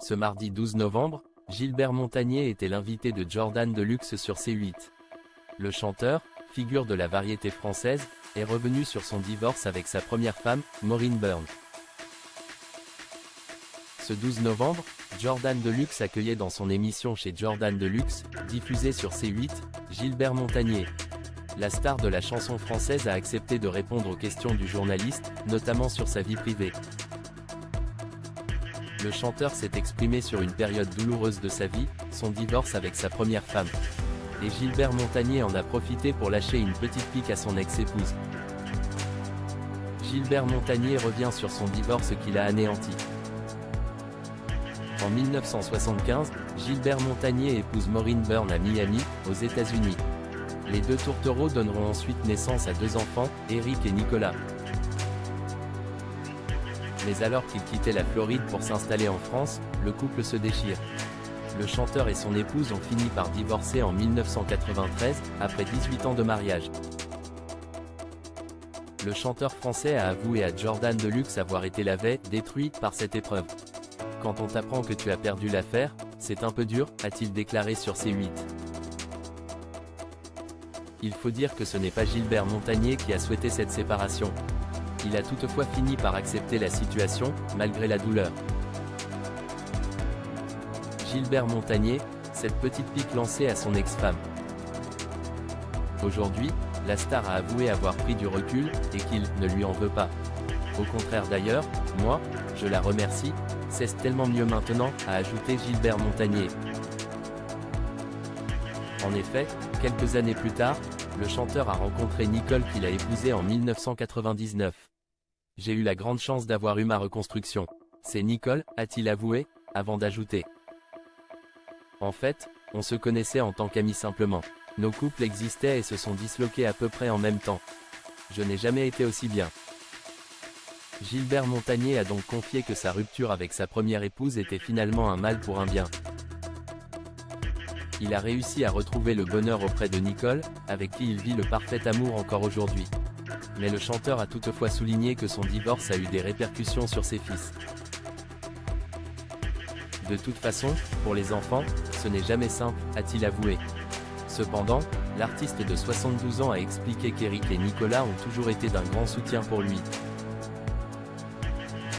Ce mardi 12 novembre, Gilbert Montagné était l'invité de Jordan Deluxe sur C8. Le chanteur, figure de la variété française, est revenu sur son divorce avec sa première femme, Maureen Byrne. Ce 12 novembre, Jordan Deluxe accueillait dans son émission chez Jordan Deluxe, diffusée sur C8, Gilbert Montagné. La star de la chanson française a accepté de répondre aux questions du journaliste, notamment sur sa vie privée. Le chanteur s'est exprimé sur une période douloureuse de sa vie, son divorce avec sa première femme. Et Gilbert Montagné en a profité pour lâcher une petite pique à son ex-épouse. Gilbert Montagné revient sur son divorce qui l'a anéanti. En 1975, Gilbert Montagné épouse Maureen Byrne à Miami, aux États-Unis. Les deux tourtereaux donneront ensuite naissance à deux enfants, Eric et Nicolas. Mais alors qu'il quittait la Floride pour s'installer en France, le couple se déchire. Le chanteur et son épouse ont fini par divorcer en 1993, après 18 ans de mariage. Le chanteur français a avoué à Jordan Deluxe avoir été la veille détruit par cette épreuve. Quand on t'apprend que tu as perdu l'affaire, c'est un peu dur, a-t-il déclaré sur C8. Il faut dire que ce n'est pas Gilbert Montagné qui a souhaité cette séparation. Il a toutefois fini par accepter la situation, malgré la douleur. Gilbert Montagné, cette petite pique lancée à son ex-femme. Aujourd'hui, la star a avoué avoir pris du recul, et qu'il ne lui en veut pas. Au contraire d'ailleurs, moi, je la remercie, c'est tellement mieux maintenant, a ajouté Gilbert Montagné. En effet, quelques années plus tard, le chanteur a rencontré Nicole qu'il a épousée en 1999. J'ai eu la grande chance d'avoir eu ma reconstruction. C'est Nicole, a-t-il avoué, avant d'ajouter. En fait, on se connaissait en tant qu'amis simplement. Nos couples existaient et se sont disloqués à peu près en même temps. Je n'ai jamais été aussi bien. Gilbert Montagné a donc confié que sa rupture avec sa première épouse était finalement un mal pour un bien. Il a réussi à retrouver le bonheur auprès de Nicole, avec qui il vit le parfait amour encore aujourd'hui. Mais le chanteur a toutefois souligné que son divorce a eu des répercussions sur ses fils. De toute façon, pour les enfants, ce n'est jamais simple, a-t-il avoué. Cependant, l'artiste de 72 ans a expliqué qu'Eric et Nicolas ont toujours été d'un grand soutien pour lui.